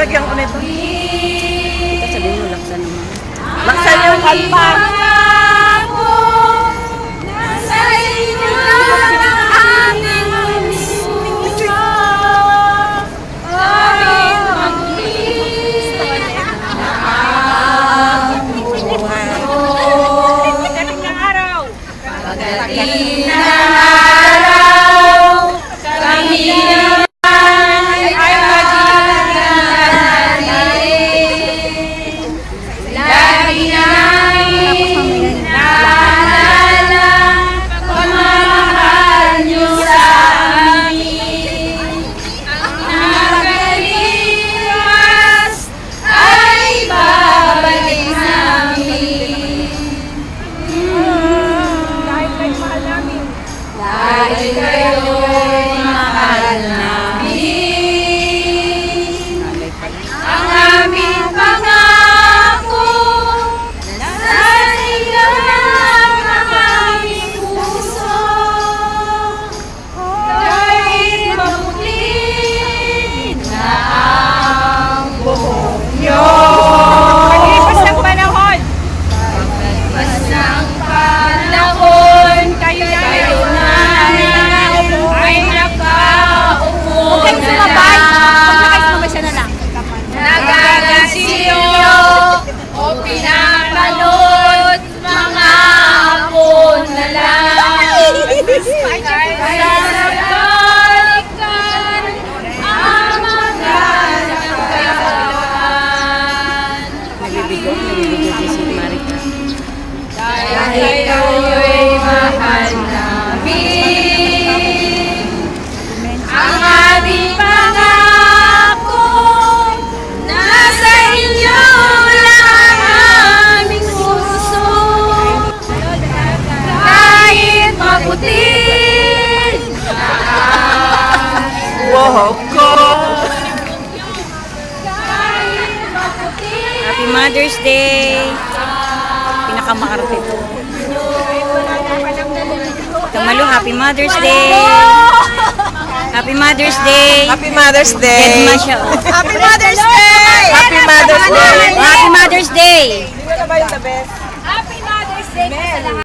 Lagyan ko nito. Ito sabihin mo, laksan naman. Laksan yung kalpa. Nabibigay si Marika. Dahil kayo'y mahal namin, ang aming pangako, nasa inyo lang ang aming puso. Kahit maputi Wow, ko! Happy Mother's Day! Pinakamaarte to. Kamalu, Happy Mother's Day! Happy Mother's Day! Happy Mother's Day! Dead ma siya, oh. Happy Mother's Day! Happy Mother's Day! Happy Mother's Day! Di ba na ba yung the best? Happy Mother's Day sa lahat.